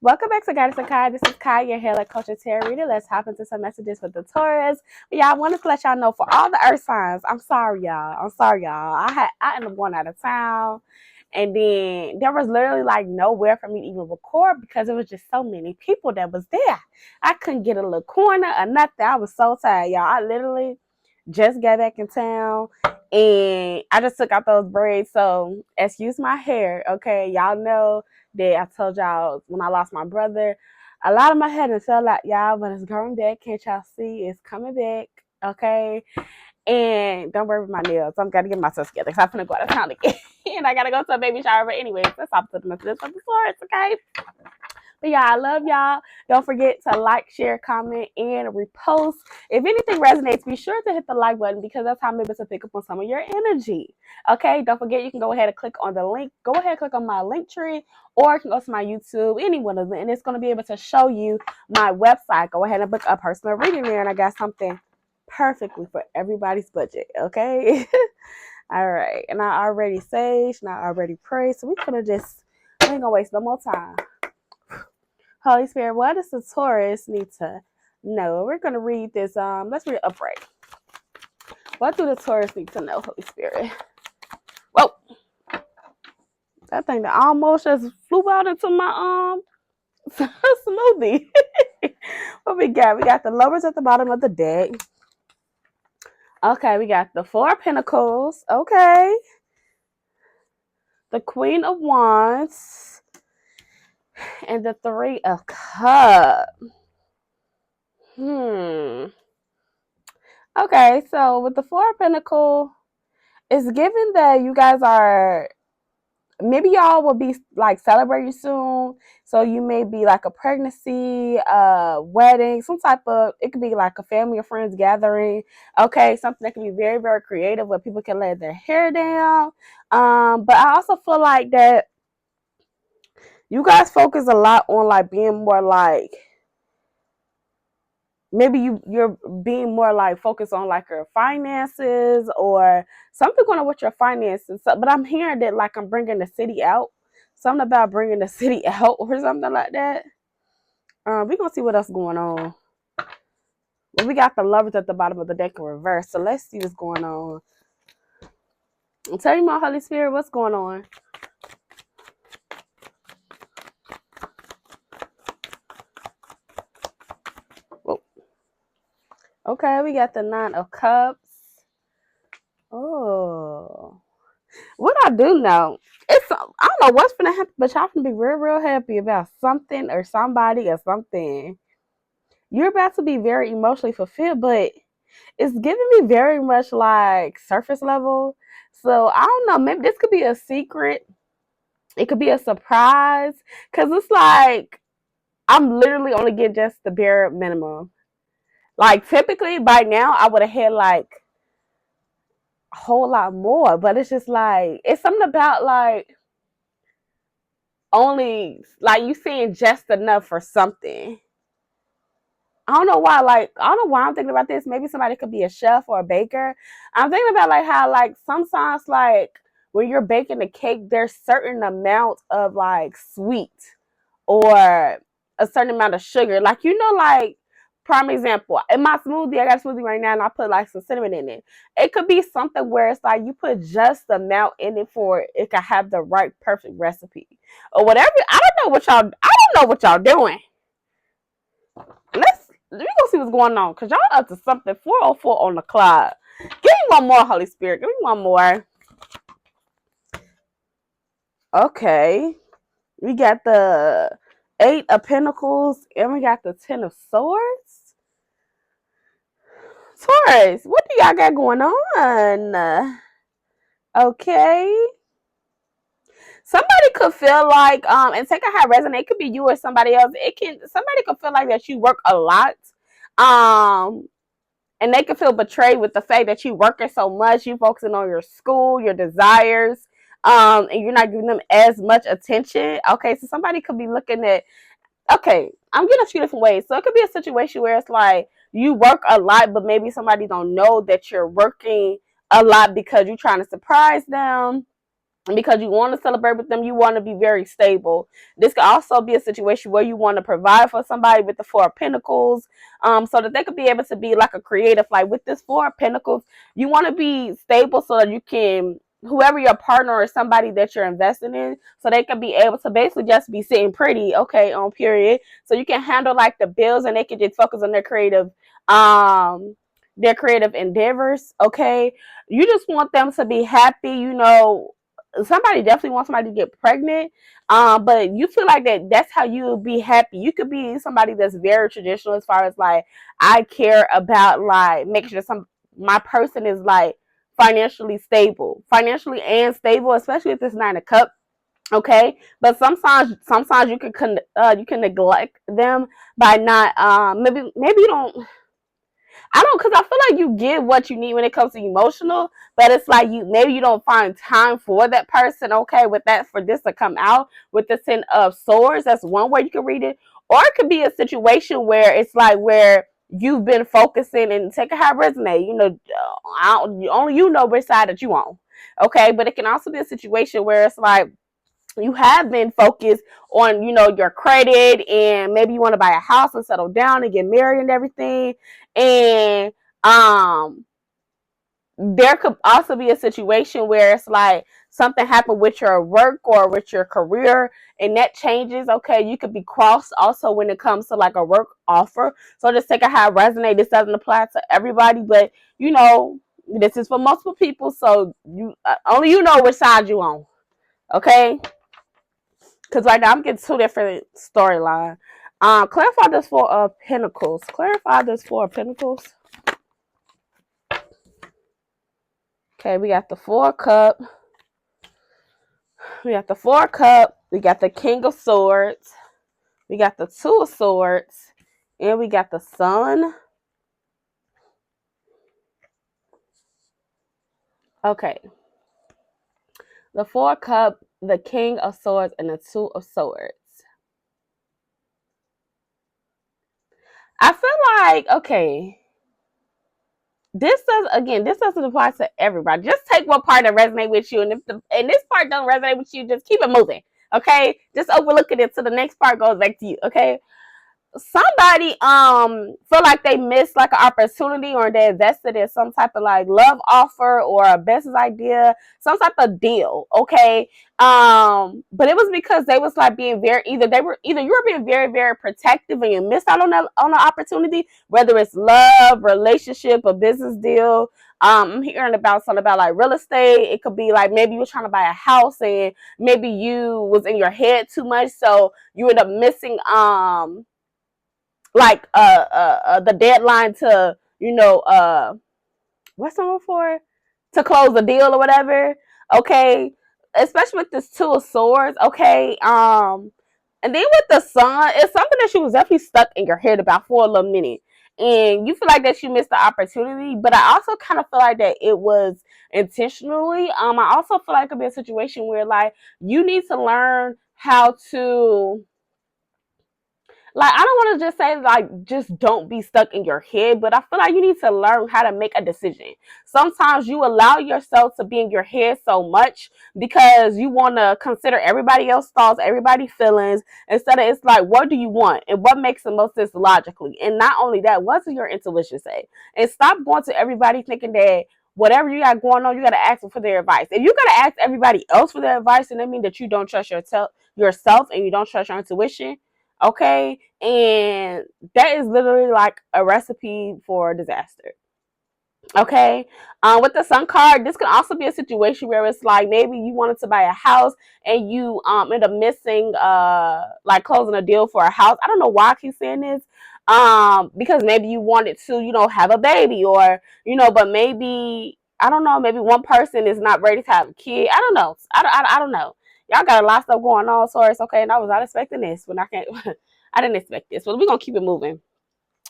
Welcome back to Guidance of Khi. This is Kai, your hair like culture tarot reader. Let's hop into some messages with the Taurus. But yeah, I wanted to let y'all know for all the Earth signs. I'm sorry, y'all. I ended up going out of town, and then there was literally like nowhere for me to even record because it was just so many people that was there. I couldn't get a little corner or nothing. I was so tired, y'all. I literally just got back in town and I just took out those braids. So excuse my hair, okay? Y'all know that I told y'all when I lost my brother, a lot of my hair done fell out, y'all, but it's growing back. Can't y'all see? It's coming back, okay? And don't worry with my nails. I'm gotta get myself together because I'm gonna go out of town again. And I gotta go to a baby shower. But anyways, let's hop to the messages of the Taurus, okay? But yeah, I love y'all. Don't forget to like, share, comment, and repost. If anything resonates, be sure to hit the like button because that's how I'm able to pick up on some of your energy. Okay, don't forget you can go ahead and click on the link. Go ahead and click on my link tree, or you can go to my YouTube, any one of them, and it's going to be able to show you my website. Go ahead and book a personal reading there, and I got something perfectly for everybody's budget. Okay. All right, and I already saged, and I already prayed, so we ain't gonna waste no more time. Holy Spirit, what does the Taurus need to know? We're going to read this. Let's read it upright. What do the Taurus need to know, Holy Spirit? Whoa. That thing that almost just flew out into my smoothie. What we got? We got the lovers at the bottom of the deck. Okay, we got the Four of Pentacles. Okay. The Queen of Wands. And the Three of Cups. Okay, so with the Four of Pentacles, it's given that you guys are, maybe y'all will be like celebrating soon. So you may be like a pregnancy, wedding, some type of, it could be like a family or friends gathering. Okay, something that can be very, very creative where people can let their hair down. But I also feel like that you guys focus a lot on like being more like, maybe you're being more like focused on like your finances or something going on with your finances. So, but I'm hearing that like I'm bringing the city out. Something about bringing the city out or something like that. We're going to see what else going on. Well, we got the lovers at the bottom of the deck in reverse. So let's see what's going on. Tell me more, Holy Spirit, what's going on? Whoa. Okay, we got the Nine of Cups. Oh. What I do know, I don't know what's gonna happen, but y'all can be real, real happy about something or somebody or something. You're about to be very emotionally fulfilled, but it's giving me very much like surface level. So I don't know, maybe this could be a secret. It could be a surprise. Cause it's like I'm literally only getting just the bare minimum. Like typically by now I would have had like a whole lot more, but it's just like it's something about like only like you seeing just enough for something. I don't know why, like I don't know why I'm thinking about this. Maybe somebody could be a chef or a baker. I'm thinking about like how like sometimes like when you're baking a cake, there's certain amount of like sweet or a certain amount of sugar. Like like prime example, in my smoothie, I got a smoothie right now and I put like some cinnamon in it. It could be something where it's like you put just the amount in it for it could have the right perfect recipe. Or whatever. I don't know what y'all doing. Let me go see what's going on. Cause y'all up to something. 404 on the clock. Give me one more, Holy Spirit. Give me one more. Okay. We got the Eight of Pentacles and we got the Ten of Swords. Taurus, what do y'all got going on? Okay. Somebody could feel like, and take a high resonate. It could be you or somebody else. Somebody could feel like that you work a lot. And they could feel betrayed with the fact that you working so much, you focusing on your school, your desires, and you're not giving them as much attention. Okay, so somebody could be looking at, okay, I'm getting a few different ways. So it could be a situation where it's like you work a lot, but maybe somebody don't know that you're working a lot because you're trying to surprise them. because you want to celebrate with them, you want to be very stable. This could also be a situation where you want to provide for somebody with the Four of Pentacles, so that they could be able to be like a creative. Like with this Four of Pentacles, you want to be stable so that you can, whoever your partner or somebody that you're investing in, so they can be able to basically just be sitting pretty, okay, on period. So you can handle like the bills and they can just focus on their creative endeavors, okay? You just want them to be happy, you know. Somebody definitely wants somebody to get pregnant, but you feel like that's how you'll be happy. You could be somebody that's very traditional as far as like, I care about like making sure my person is like financially and stable, especially if it's Nine of Cups. Okay, but sometimes you can neglect them by not maybe you don't. I don't, because I feel like you get what you need when it comes to emotional, but it's like maybe you don't find time for that person. Okay, with that, for this to come out with the Ten of Swords, that's one way you can read it. Or it could be a situation where it's like where you've been focusing, and take a high resonate. You know, only you know which side that you on. Okay, but it can also be a situation where it's like you have been focused on, you know, your credit, and maybe you want to buy a house and settle down and get married and everything. And there could also be a situation where it's like something happened with your work or with your career, and that changes. Okay, you could be crossed also when it comes to like a work offer. So just take a high resonate. This doesn't apply to everybody, but you know, this is for multiple people. So you only you know which side you on. Okay. Because right now I'm getting two different storylines. Clarify this Four of Pentacles. Clarify this Four of Pentacles. Okay, we got the Four Cup. We got the Four Cup. We got the King of Swords. We got the Two of Swords. And we got the Sun. Okay. The Four Cup, the King of Swords, and the Two of Swords. I feel like, okay, this doesn't apply to everybody. Just take what part that resonate with you, and if this part don't resonate with you, just keep it moving. Okay, just overlook it until the next part goes back to you. Okay, somebody feel like they missed like an opportunity, or they invested in some type of like love offer or a business idea, some type of deal. Okay, but it was because they was like being very, either you were being very, very protective and you missed out on the opportunity, whether it's love, relationship, a business deal. I'm hearing about something about like real estate. It could be like maybe you were trying to buy a house and maybe you was in your head too much, so you end up missing like the deadline to, you know, what's the word for, to close the deal or whatever. Okay, especially with this Two of Swords. Okay, and then with the Sun, it's something that she was definitely stuck in your head about for a little minute, and you feel like that you missed the opportunity. But I also kind of feel like that it was intentionally. I also feel like it could be a situation where like you need to learn how to, like, I don't want to just say like just don't be stuck in your head, but I feel like you need to learn how to make a decision. Sometimes you allow yourself to be in your head so much because you want to consider everybody else's thoughts, everybody's feelings, instead of, it's like, what do you want and what makes the most sense logically? And not only that, what does your intuition say? And stop going to everybody thinking that whatever you got going on, you got to ask them for their advice. If you got to ask everybody else for their advice, then that means that you don't trust yourself and you don't trust your intuition. Okay, and that is literally like a recipe for disaster. Okay, with the Sun card, this can also be a situation where it's like maybe you wanted to buy a house and you end up missing like closing a deal for a house. I don't know why I keep saying this, because maybe you wanted to, you know, have a baby, or you know, but maybe, I don't know, maybe one person is not ready to have a kid. I don't know. I don't know. Y'all got a lot of stuff going on, so it's okay. And I was not expecting this, but I can't. I didn't expect this, but we're gonna keep it moving.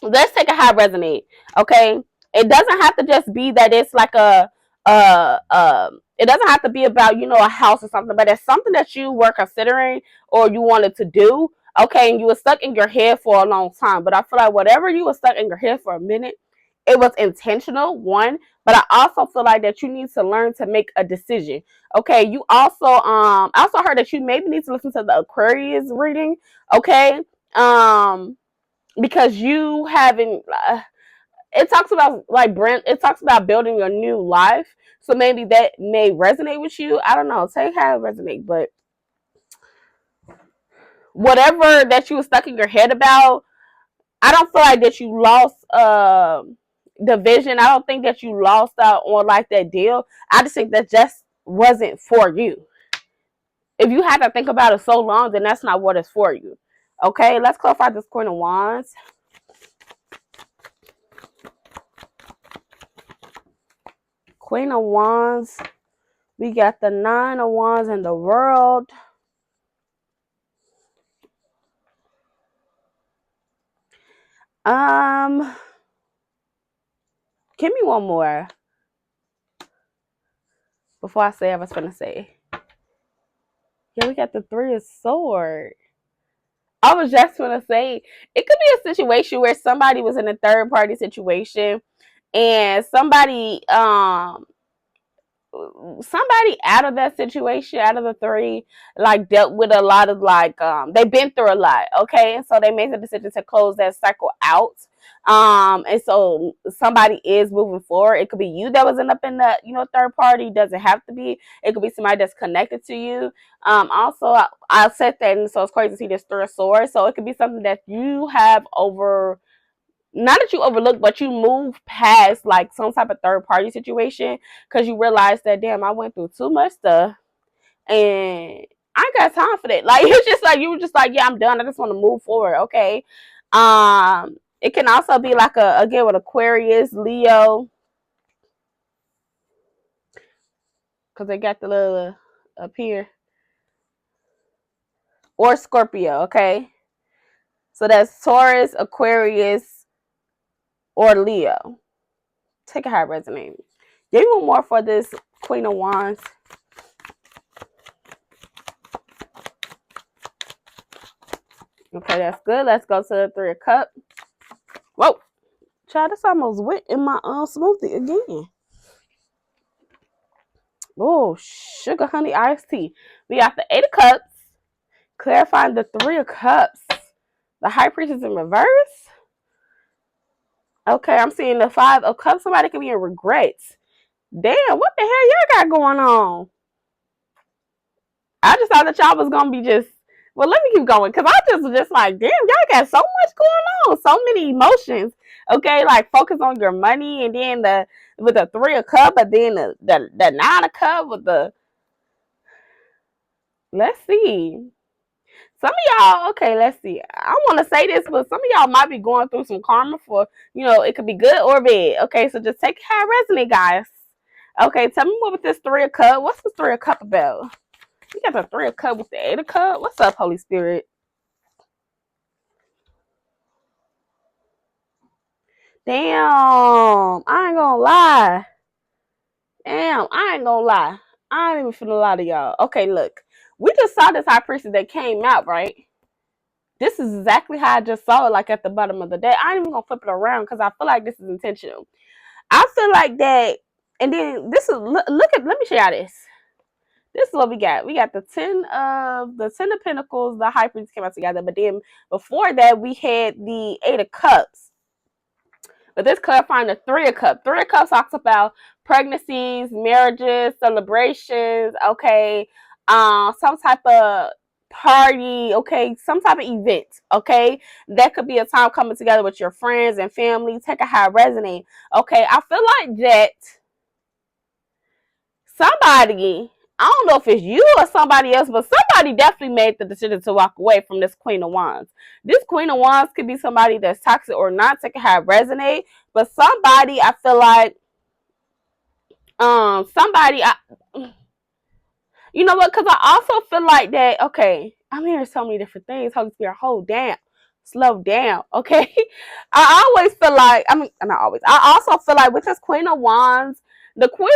Let's take a high resonate. Okay, it doesn't have to just be that it's like it doesn't have to be about, you know, a house or something, but it's something that you were considering or you wanted to do. Okay, and you were stuck in your head for a long time, but I feel like whatever you were stuck in your head for a minute, it was intentional, one, but I also feel like that you need to learn to make a decision. Okay, you also I also heard that you maybe need to listen to the Aquarius reading, okay? Because you haven't it talks about like brand, it talks about building a new life. So maybe that may resonate with you. I don't know. Take how it resonates, but whatever that you were stuck in your head about, I don't feel like that you lost the vision. I don't think that you lost out on like that deal. I just think that just wasn't for you. If you had to think about it so long, then that's not what is for you. Okay, let's clarify this Queen of Wands. Queen of Wands. We got the Nine of Wands in the World. Give me one more before I say I was gonna say. Yeah, we got the Three of Swords. I was just gonna say it could be a situation where somebody was in a third party situation and somebody out of that situation, out of the three, like dealt with a lot of like they've been through a lot, okay, and so they made the decision to close that cycle out, and so somebody is moving forward. It could be you that was up in the third party. Doesn't have to be. It could be somebody that's connected to you. Also I said that, and so it's crazy to see this Three of Swords. So it could be something that you have over, not that you overlook, but you move past like some type of third party situation because you realize that, damn, I went through too much stuff and I ain't got time for that. Like, it's just like you were just like, yeah, I'm done. I just want to move forward. Okay. It can also be like again with Aquarius, Leo, because they got the little up here, or Scorpio. Okay. So that's Taurus, Aquarius, or Leo. Take a high resonate. Give me one more for this Queen of Wands. Okay, that's good. Let's go to the Three of Cups. Whoa. Child, this almost went in my smoothie again. Oh, sugar honey iced tea. We got the Eight of Cups. Clarifying the Three of Cups. The High Priestess in reverse. Okay, I'm seeing the Five of Cups. Somebody could be in regrets. Damn, what the hell y'all got going on? I just thought that y'all was going to be just, well, let me keep going, because I just was just like, damn, y'all got so much going on. So many emotions. Okay, like focus on your money, and then with the Three of Cups, but then the Nine of Cups with the, let's see. Some of y'all, okay, let's see. I want to say this, but some of y'all might be going through some karma for, it could be good or bad. Okay, so just take how it resonates, guys. Okay, tell me what with this Three of Cups. What's the Three of Cups about? You got the Three of Cups with the Eight of Cups. What's up, Holy Spirit? Damn, I ain't gonna lie. I ain't even finna lie to y'all. Okay, look. We just saw this High Priestess that came out, right? This is exactly how I just saw it, like at the bottom of the deck. I ain't even gonna flip it around because I feel like this is intentional. I feel like that, and then this is, look at, let me show y'all this. This is what we got. We got the Ten of Pentacles, the High Priestess came out together, but then before that we had the Eight of Cups. But this clarifying the Three of Cups. Three of Cups talks about pregnancies, marriages, celebrations, okay, some type of party, okay, some type of event, okay. That could be a time coming together with your friends and family. Take a high resonate. Okay, I feel like that somebody, I don't know if it's you or somebody else, but somebody definitely made the decision to walk away from this Queen of Wands. This Queen of Wands could be somebody that's toxic or not. Take a high resonate, but somebody, I feel like, somebody, you know what? Because I also feel like that. Okay, I'm hearing so many different things. Holy Spirit, hold down, slow down. Okay, I always feel like, I mean, not always. I also feel like with this Queen of Wands, The Queen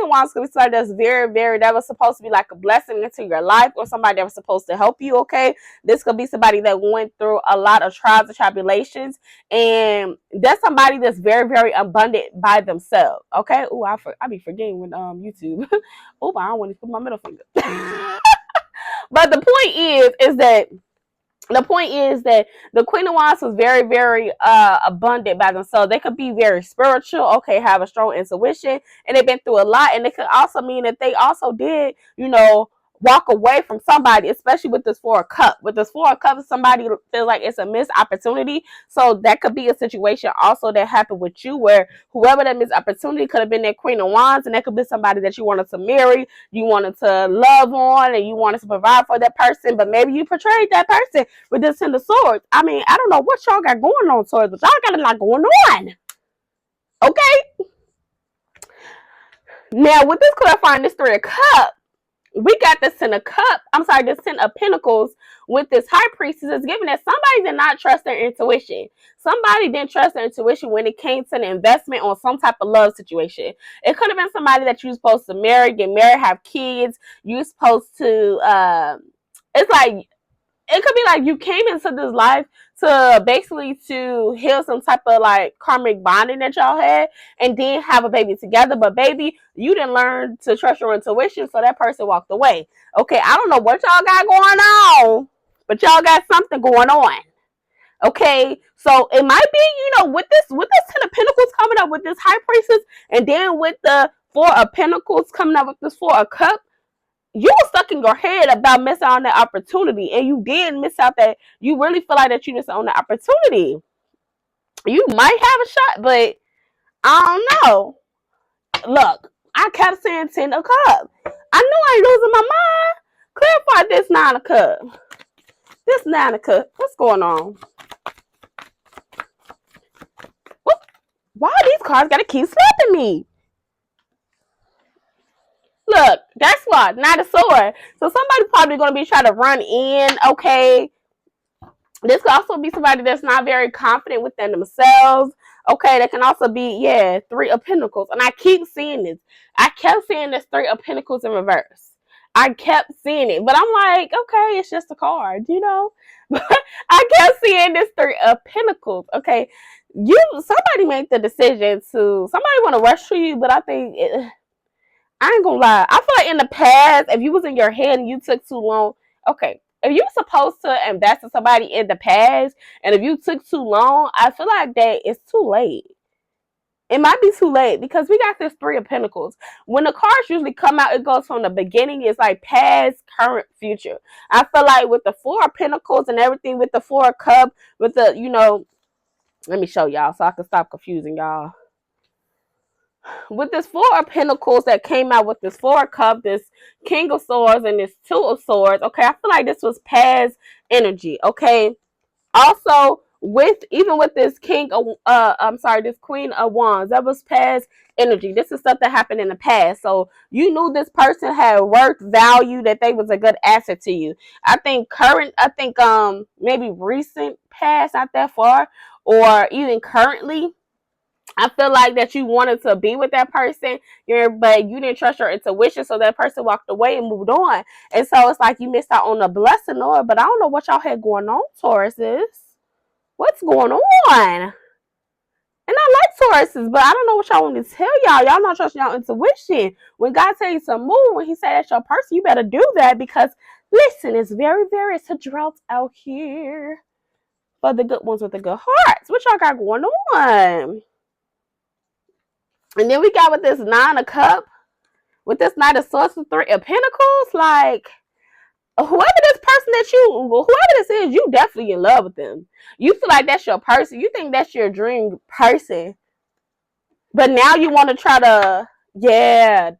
of Wands could be somebody that's very, very, that was supposed to be like a blessing into your life, or somebody that was supposed to help you, okay? This could be somebody that went through a lot of trials and tribulations, and that's somebody that's very, very abundant by themselves, okay? Ooh, I be forgetting with YouTube. Oh, I don't want to put my middle finger. But the point is that the Queen of Wands was very, very abundant by themselves. They could be very spiritual, okay, have a strong intuition, and they've been through a lot. And it could also mean that they also did, walk away from somebody, especially with this Four of Cups. With this Four of Cups, somebody feels like it's a missed opportunity. So that could be a situation also that happened with you, where whoever that missed opportunity could have been that Queen of Wands, and that could be somebody that you wanted to marry, you wanted to love on, and you wanted to provide for that person, but maybe you portrayed that person with this Ten of Swords. I mean, I don't know what y'all got going on, Swords, but y'all got a lot going on. Okay? Now, with this clarifying this Three of Cups, we got this Ten of Cups. I'm sorry, this Ten of Pentacles with this High Priestess is giving that somebody did not trust their intuition. Somebody didn't trust their intuition when it came to an investment on some type of love situation. It could have been somebody that you're supposed to marry, get married, have kids. You're supposed to, it's like, it could be like you came into this life to basically to heal some type of like karmic bonding that y'all had, and then have a baby together. But baby, you didn't learn to trust your intuition, so that person walked away. Okay, I don't know what y'all got going on, but y'all got something going on. Okay, so it might be, with this Ten of Pentacles coming up with this High Priestess, and then with the Four of Pentacles coming up with this Four of Cups, you were stuck in your head about missing on that opportunity, and you did miss out that you really feel like that you missed on the opportunity. You might have a shot, but I don't know. Look, I kept saying Ten of Cups. I knew I ain't losing my mind. Clarify this Nine of Cups. This Nine of Cups. What's going on? Why these cards gotta keep slapping me? Look, that's what, not a sword. So somebody's probably going to be trying to run in, okay? This could also be somebody that's not very confident within themselves, okay? That can also be, Three of Pentacles. And I keep seeing this. I kept seeing this Three of Pentacles in reverse. I kept seeing it. But I'm like, okay, it's just a card, But I kept seeing this Three of Pentacles, okay? Somebody made the decision somebody want to rush to you, but I think I ain't gonna lie. I feel like in the past, if you was in your head and you took too long, okay, if you were supposed to invest in somebody in the past, and if you took too long, I feel like that it's too late. It might be too late, because we got this Three of Pentacles. When the cards usually come out, it goes from the beginning. It's like past, current, future. I feel like with the Four of Pentacles and everything, with the Four of Cups, with the, let me show y'all so I can stop confusing y'all. With this Four of Pentacles that came out with this Four of Cups, this King of Swords, and this Two of Swords, okay, I feel like this was past energy, okay? Also, even with this this Queen of Wands, that was past energy. This is stuff that happened in the past. So you knew this person had worth, value, that they was a good asset to you. I think maybe recent past, not that far, or even currently, I feel like that you wanted to be with that person, but you didn't trust your intuition, so that person walked away and moved on. And so it's like you missed out on a blessing, but I don't know what y'all had going on, Tauruses. What's going on? And I like Tauruses, but I don't know what y'all want me to tell y'all. Y'all not trusting y'all intuition. When God tells you to move, when he said that's your person, you better do that, because, listen, it's very, very, it's a drought out here for the good ones with the good hearts. What y'all got going on? And then we got with this Nine of Cups, with this Knight of Swords, Three of Pentacles, like, whoever this is, you definitely in love with them. You feel like that's your person. You think that's your dream person. But now you want to try to, damn,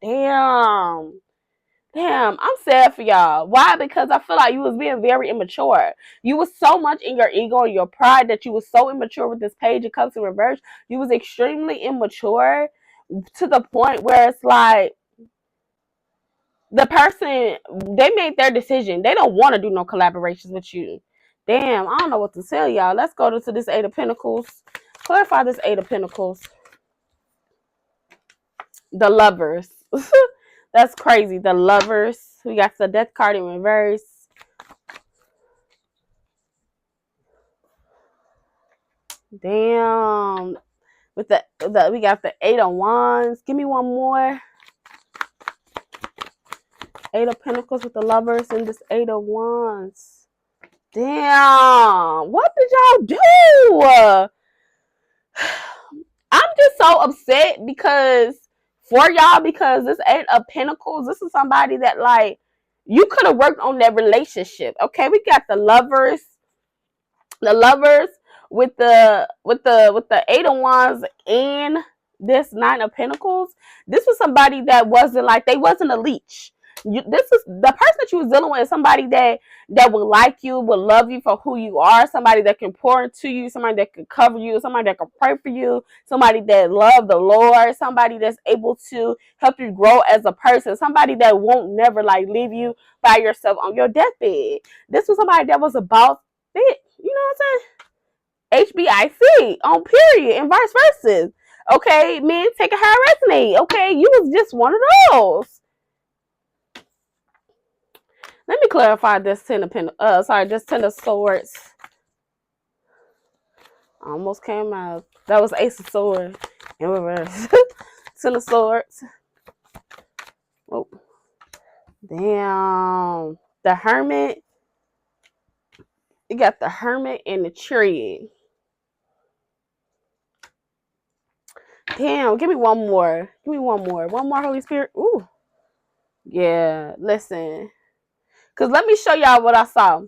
I'm sad for y'all. Why? Because I feel like you was being very immature. You was so much in your ego and your pride that you was so immature with this Page of Cups in reverse. You was extremely immature, to the point where it's like the person, they made their decision. They don't want to do no collaborations with you. Damn, I don't know what to tell y'all. Let's go to this Eight of Pentacles. Clarify this Eight of Pentacles. The Lovers. That's crazy. The Lovers. We got the Death card in reverse. Damn. With the we got the Eight of Wands. Give me one more. Eight of Pentacles with the Lovers and this Eight of Wands. Damn. What did y'all do? I'm just so upset because this Eight of Pentacles, this is somebody that like you could have worked on that relationship. Okay, we got the Lovers with the Eight of Wands and this Nine of Pentacles. This was somebody that wasn't like, they wasn't a leech. This is the person that you was dealing with, is somebody that would like you, would love you for who you are, somebody that can pour into you, somebody that can cover you, somebody that can pray for you, somebody that love the Lord, somebody that's able to help you grow as a person, somebody that won't never like leave you by yourself on your deathbed. This was somebody that was about it. You know what I'm saying? HBIC on period and vice versa. Okay, men take a high resonate. Okay, you was just one of those. Let me clarify this Ten of Swords. Almost came out. That was Ace of Swords in reverse. Ten of Swords. Oh, damn. The Hermit. You got the Hermit and the Chariot. Damn, give me one more. Give me one more. One more, Holy Spirit. Ooh. Yeah, listen. Because let me show y'all what I saw.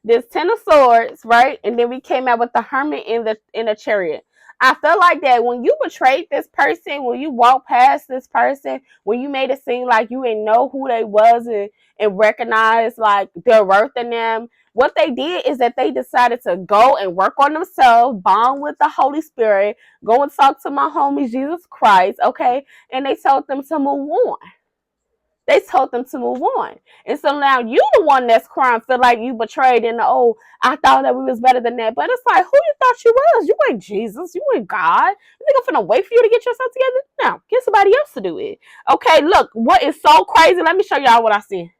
This Ten of Swords, right? And then we came out with the Hermit in the Chariot. I feel like that when you betrayed this person, when you walked past this person, when you made it seem like you didn't know who they was and recognize like their worth in them, what they did is that they decided to go and work on themselves, bond with the Holy Spirit, go and talk to my homie Jesus Christ, okay? And they told them to move on. They told them to move on. And so now you the one that's crying, feel like you betrayed and oh, I thought that we was better than that. But it's like, who you thought you was? You ain't Jesus. You ain't God. You think I'm finna wait for you to get yourself together? No, get somebody else to do it. Okay, look, what is so crazy? Let me show y'all what I see.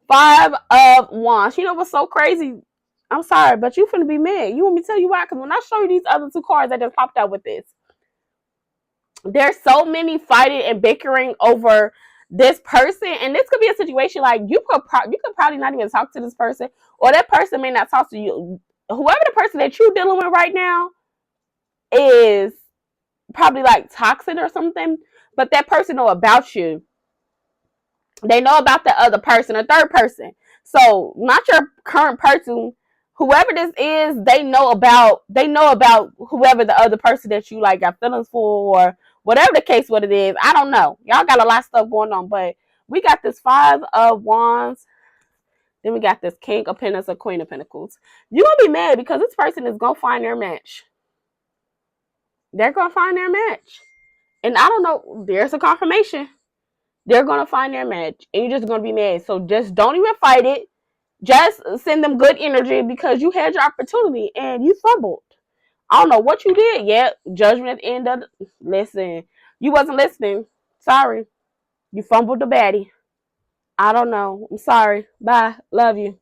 Five of Wands. You know what's so crazy? I'm sorry, but you finna be mad. You want me to tell you why? Because when I show you these other two cards that just popped out with this, there's so many fighting and bickering over this person, and this could be a situation like you could probably not even talk to this person, or that person may not talk to you. Whoever the person that you're dealing with right now is probably like toxic or something, but that person know about you. They know about the other person, a third person. So not your current person. Whoever this is, they know about whoever the other person that you like got feelings for, or whatever the case, what it is. I don't know. Y'all got a lot of stuff going on, but we got this Five of Wands. Then we got this King of Pentacles or Queen of Pentacles. You're going to be mad because this person is going to find their match. They're going to find their match. And I don't know. There's a confirmation. They're going to find their match. And you're just going to be mad. So just don't even fight it. Just send them good energy because you had your opportunity and you fumbled. I don't know what you did yet. Judgment at the end of the... Listen, you wasn't listening. Sorry. You fumbled the baddie. I don't know. I'm sorry. Bye. Love you.